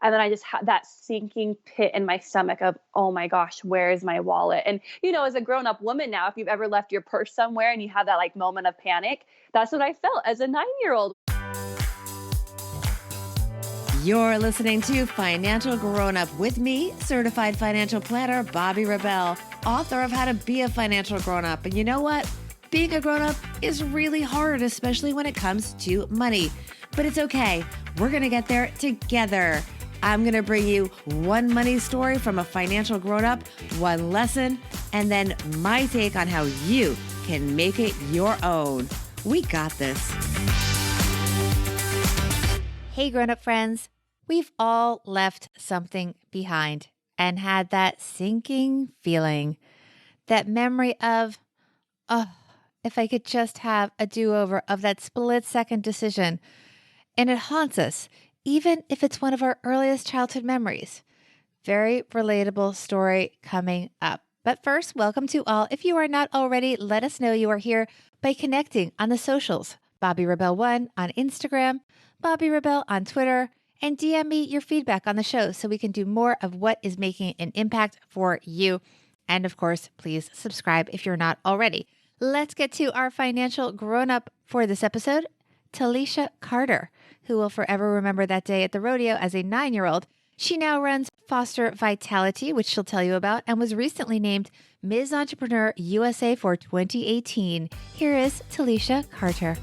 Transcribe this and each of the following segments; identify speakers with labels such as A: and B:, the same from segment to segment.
A: And then I just had that sinking pit in my stomach of, oh my gosh, where is my wallet? And, as a grown up woman now, if you've ever left your purse somewhere and you have that like moment of panic, that's what I felt as a 9-year-old.
B: You're listening to Financial Grownup with me, certified financial planner, Bobbi Rebell, author of How to Be a Financial Grownup. And you know what? Being a grownup is really hard, especially when it comes to money. But it's okay. We're going to get there together. I'm going to bring you one money story from a financial grownup, one lesson, and then my take on how you can make it your own. We got this. Hey, grownup friends. We've all left something behind and had that sinking feeling, that memory of, oh, if I could just have a do-over of that split-second decision. And it haunts us, even if it's one of our earliest childhood memories. Very relatable story coming up. But first, welcome to all. If you are not already, let us know you are here by connecting on the socials. Bobbi Rebell 1 on Instagram, Bobbi Rebell on Twitter, and DM me your feedback on the show so we can do more of what is making an impact for you. And of course, please subscribe if you're not already. Let's get to our financial grown-up for this episode, Talesha Carter, who will forever remember that day at the rodeo as a 9-year-old. She now runs Foster Vitality, which she'll tell you about, and was recently named Ms. Entrepreneur USA for 2018. Here is Talesha Carter.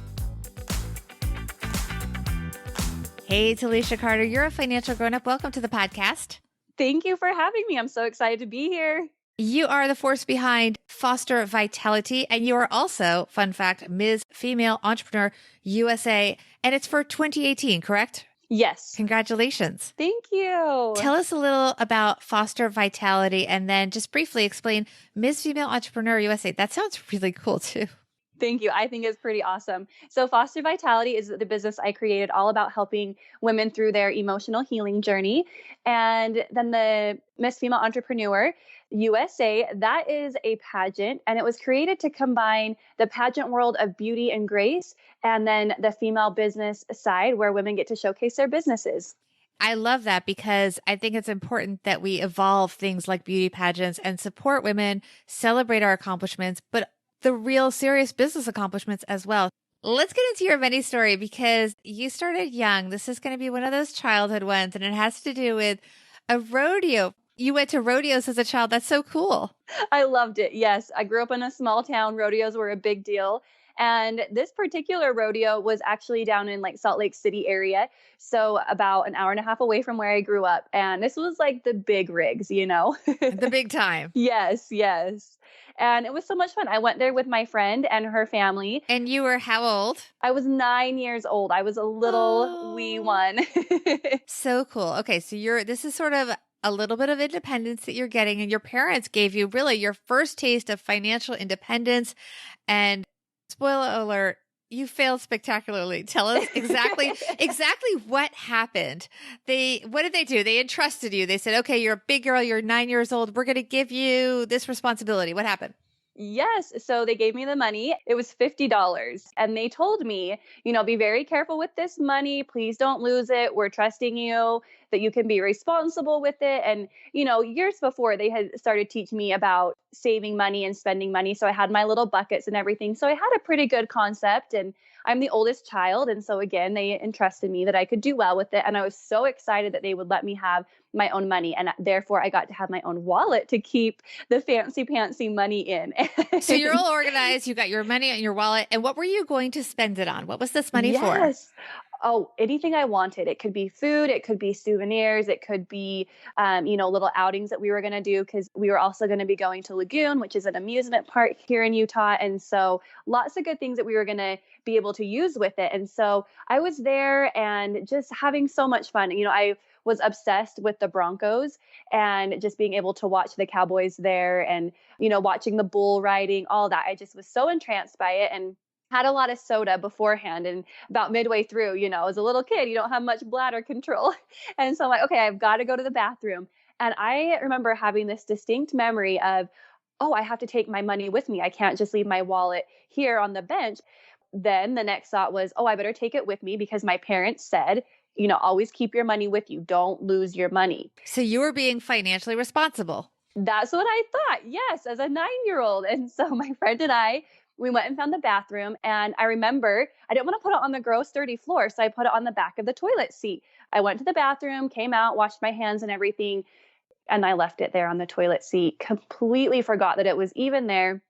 B: Hey, Talesha Carter, you're a financial grown-up. Welcome to the podcast.
A: Thank you for having me. I'm so excited to be here.
B: You are the force behind Foster Vitality, and you are also, fun fact, Ms. Female Entrepreneur USA, and it's for 2018, correct?
A: Yes.
B: Congratulations.
A: Thank you.
B: Tell us a little about Foster Vitality, and then just briefly explain Ms. Female Entrepreneur USA. That sounds really cool, too.
A: Thank you. I think it's pretty awesome. So Foster Vitality is the business I created all about helping women through their emotional healing journey. And then the Miss Female Entrepreneur USA, that is a pageant, and it was created to combine the pageant world of beauty and grace and then the female business side where women get to showcase their businesses.
B: I love that because I think it's important that we evolve things like beauty pageants and support women, celebrate our accomplishments, but the real serious business accomplishments as well. Let's get into your money story because you started young. This is going to be one of those childhood ones, and it has to do with a rodeo. You went to rodeos as a child. That's so cool.
A: I loved it. Yes. I grew up in a small town. Rodeos were a big deal. And this particular rodeo was actually down in like Salt Lake City area. So about an hour and a half away from where I grew up. And this was like the big rigs,
B: The big time.
A: Yes, yes. And it was so much fun. I went there with my friend and her family.
B: And you were how old?
A: I was 9 years old. I was a little wee one.
B: So cool. Okay. So this is sort of a little bit of independence that you're getting, and your parents gave you really your first taste of financial independence. And spoiler alert, you failed spectacularly. Tell us exactly what happened. What did they do? They entrusted you. They said, okay, you're a big girl. You're 9 years old. We're going to give you this responsibility. What happened?
A: Yes. So they gave me the money. It was $50. And they told me, be very careful with this money. Please don't lose it. We're trusting you that you can be responsible with it. And, years before they had started teaching me about saving money and spending money. So I had my little buckets and everything. So I had a pretty good concept, and I'm the oldest child. And so again, they entrusted me that I could do well with it. And I was so excited that they would let me have my own money. And therefore I got to have my own wallet to keep the fancy pantsy money in.
B: So you're all organized. You got your money in your wallet. And what were you going to spend it on? What was this money for?
A: Yes. Oh, anything I wanted. It could be food. It could be souvenirs. It could be, little outings that we were going to do because we were also going to be going to Lagoon, which is an amusement park here in Utah. And so lots of good things that we were going to be able to use with it. And so I was there and just having so much fun. I was obsessed with the Broncos and just being able to watch the Cowboys there and, watching the bull riding, all that. I just was so entranced by it and had a lot of soda beforehand. And about midway through, as a little kid, you don't have much bladder control. And so I'm like, okay, I've got to go to the bathroom. And I remember having this distinct memory of, oh, I have to take my money with me. I can't just leave my wallet here on the bench. Then the next thought was, oh, I better take it with me because my parents said, always keep your money with you. Don't lose your money.
B: So you were being financially responsible.
A: That's what I thought. Yes, as a 9-year-old. And so my friend and I, we went and found the bathroom. And I remember I didn't want to put it on the gross, dirty floor. So I put it on the back of the toilet seat. I went to the bathroom, came out, washed my hands and everything. And I left it there on the toilet seat, completely forgot that it was even there.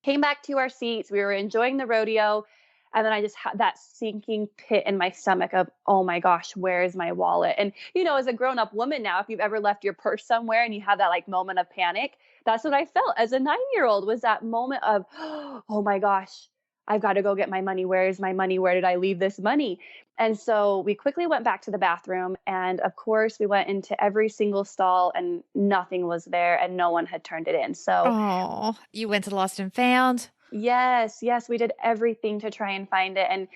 A: Came back to our seats. We were enjoying the rodeo. And then I just had that sinking pit in my stomach of, oh my gosh, where is my wallet? And, as a grown up woman now, if you've ever left your purse somewhere and you have that like moment of panic, that's what I felt as a 9-year-old, was that moment of, oh my gosh, I've got to go get my money. Where is my money? Where did I leave this money? And so we quickly went back to the bathroom. And of course, we went into every single stall and nothing was there and no one had turned it in. So,
B: Oh, you went to Lost and Found?
A: yes, we did everything to try and find it. And,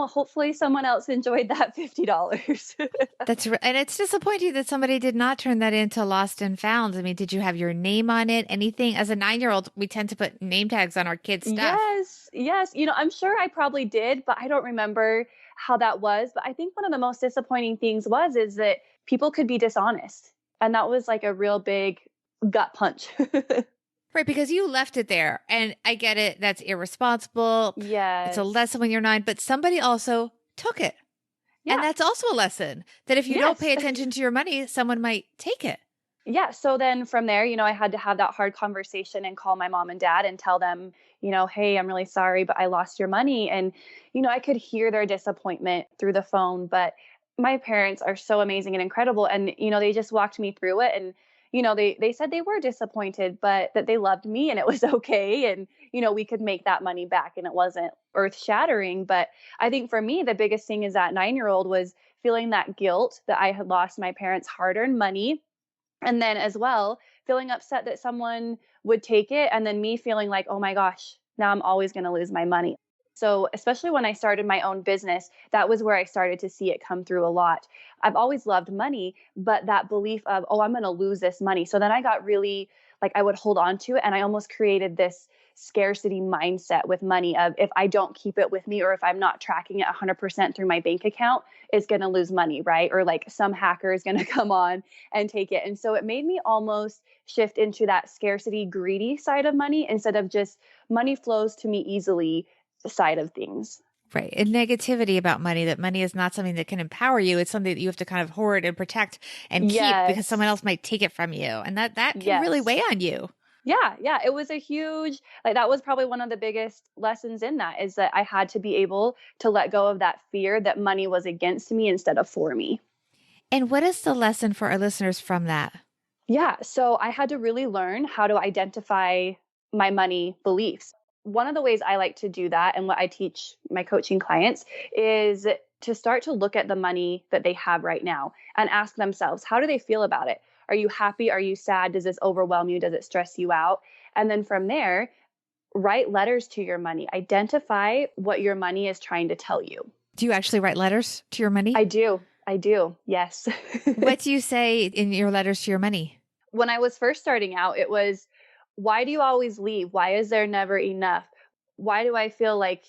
A: hopefully someone else enjoyed that $50.
B: And it's disappointing that somebody did not turn that into Lost and Found. I mean, did you have your name on it? Anything? As a 9-year-old, we tend to put name tags on our kids' stuff.
A: Yes. I'm sure I probably did, but I don't remember how that was. But I think one of the most disappointing things is that people could be dishonest. And that was like a real big gut punch.
B: Right, because you left it there. And I get it. That's irresponsible.
A: Yes.
B: It's a lesson when you're 9, but somebody also took it. Yeah. And that's also a lesson that if you don't pay attention to your money, someone might take it.
A: Yeah. So then from there, I had to have that hard conversation and call my mom and dad and tell them, hey, I'm really sorry, but I lost your money. And, I could hear their disappointment through the phone, but my parents are so amazing and incredible. And, they just walked me through it. And, they said they were disappointed, but that they loved me and it was okay. And, we could make that money back and it wasn't earth shattering. But I think for me, the biggest thing as that 9-year-old was feeling that guilt that I had lost my parents' hard-earned money. And then as well, feeling upset that someone would take it. And then me feeling like, oh my gosh, now I'm always going to lose my money. So especially when I started my own business, that was where I started to see it come through a lot. I've always loved money, but that belief of, oh, I'm going to lose this money. So then I got really I would hold on to it. And I almost created this scarcity mindset with money of, if I don't keep it with me, or if I'm not tracking it 100% through my bank account, it's going to lose money, right? Or some hacker is going to come on and take it. And so it made me almost shift into that scarcity, greedy side of money instead of just money flows to me easily side of things.
B: Right. And negativity about money, that money is not something that can empower you. It's something that you have to kind of hoard and protect and keep because someone else might take it from you. And that can really weigh on you.
A: Yeah. It was a huge, that was probably one of the biggest lessons in that, is that I had to be able to let go of that fear that money was against me instead of for me.
B: And what is the lesson for our listeners from that?
A: Yeah. So I had to really learn how to identify my money beliefs. One of the ways I like to do that, and what I teach my coaching clients, is to start to look at the money that they have right now and ask themselves, how do they feel about it? Are you happy? Are you sad? Does this overwhelm you? Does it stress you out? And then from there, write letters to your money. Identify what your money is trying to tell you.
B: Do you actually write letters to your money?
A: I do. Yes.
B: What do you say in your letters to your money?
A: When I was first starting out, it was, why do you always leave? Why is there never enough? Why do I feel like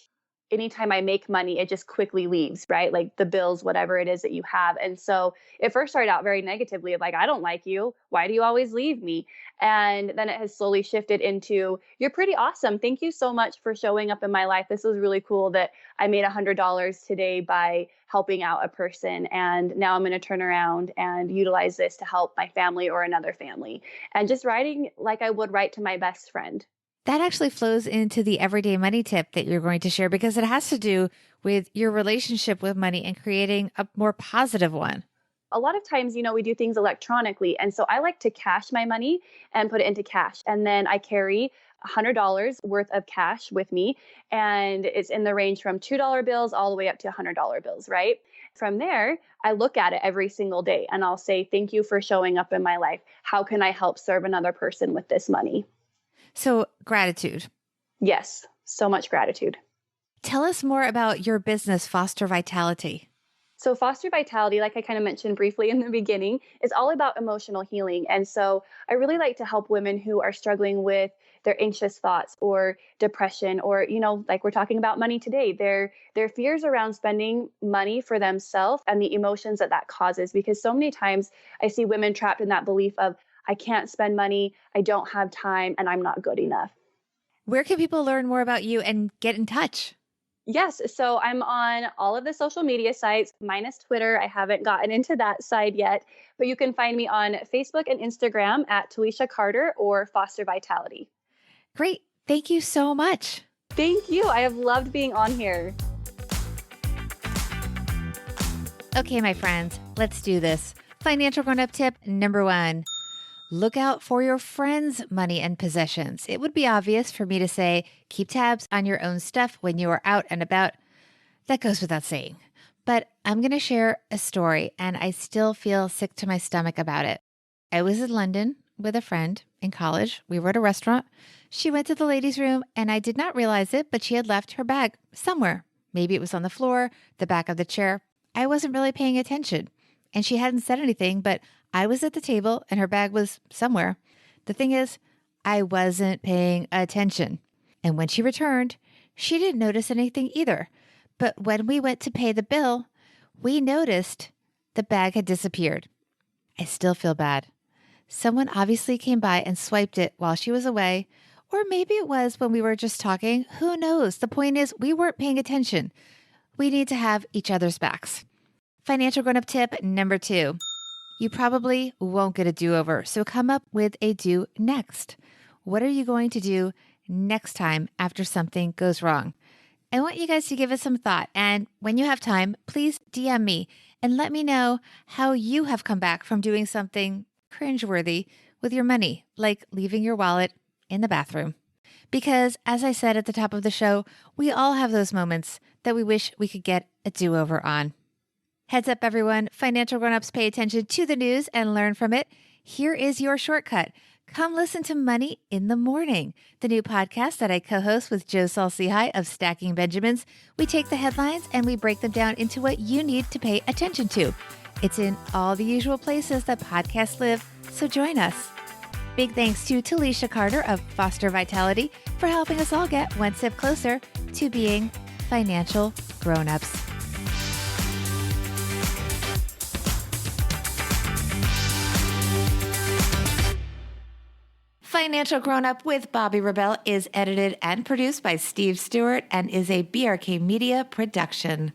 A: anytime I make money, it just quickly leaves, right? Like the bills, whatever it is that you have. And so it first started out very negatively of I don't like you. Why do you always leave me? And then it has slowly shifted into, you're pretty awesome. Thank you so much for showing up in my life. This was really cool that I made $100 today by helping out a person. And now I'm going to turn around and utilize this to help my family or another family. And just writing like I would write to my best friend.
B: That actually flows into the everyday money tip that you're going to share, because it has to do with your relationship with money and creating a more positive one.
A: A lot of times, we do things electronically. And so I like to cash my money and put it into cash. And then I carry $100 worth of cash with me. And it's in the range from $2 bills all the way up to $100 bills, right? From there, I look at it every single day and I'll say, thank you for showing up in my life. How can I help serve another person with this money?
B: So gratitude.
A: Yes, so much gratitude.
B: Tell us more about your business, Foster Vitality.
A: So, foster vitality, like I kind of mentioned briefly in the beginning, is all about emotional healing. And so, I really like to help women who are struggling with their anxious thoughts or depression, or like we're talking about money today, their fears around spending money for themselves and the emotions that that causes. Because so many times I see women trapped in that belief of I can't spend money, I don't have time, and I'm not good enough.
B: Where can people learn more about you and get in touch?
A: Yes. So I'm on all of the social media sites, minus Twitter. I haven't gotten into that side yet, but you can find me on Facebook and Instagram at Talesha Carter or Foster Vitality.
B: Great. Thank you so much.
A: Thank you. I have loved being on here.
B: Okay, my friends, let's do this. Financial grown-up tip number 1. Look out for your friends' money and possessions. It would be obvious for me to say, keep tabs on your own stuff when you are out and about. That goes without saying. But I'm going to share a story, and I still feel sick to my stomach about it. I was in London with a friend in college. We were at a restaurant. She went to the ladies' room, and I did not realize it, but she had left her bag somewhere. Maybe it was on the floor, the back of the chair. I wasn't really paying attention, and she hadn't said anything, but I was at the table, and her bag was somewhere. The thing is, I wasn't paying attention. And when she returned, she didn't notice anything either. But when we went to pay the bill, we noticed the bag had disappeared. I still feel bad. Someone obviously came by and swiped it while she was away, or maybe it was when we were just talking. Who knows? The point is, we weren't paying attention. We need to have each other's backs. Financial grown-up tip number 2. You probably won't get a do-over, so come up with a do next. What are you going to do next time after something goes wrong? I want you guys to give it some thought, and when you have time, please DM me and let me know how you have come back from doing something cringeworthy with your money, like leaving your wallet in the bathroom. Because, as I said at the top of the show, we all have those moments that we wish we could get a do-over on. Heads up, everyone. Financial grown-ups pay attention to the news and learn from it. Here is your shortcut. Come listen to Money in the Morning, the new podcast that I co-host with Joe Saul-Sehy of Stacking Benjamins. We take the headlines and we break them down into what you need to pay attention to. It's in all the usual places that podcasts live, so join us. Big thanks to Talesha Carter of Foster Vitality for helping us all get one step closer to being financial grown-ups. Financial Grown-Up with Bobby Rebell is edited and produced by Steve Stewart and is a BRK Media production.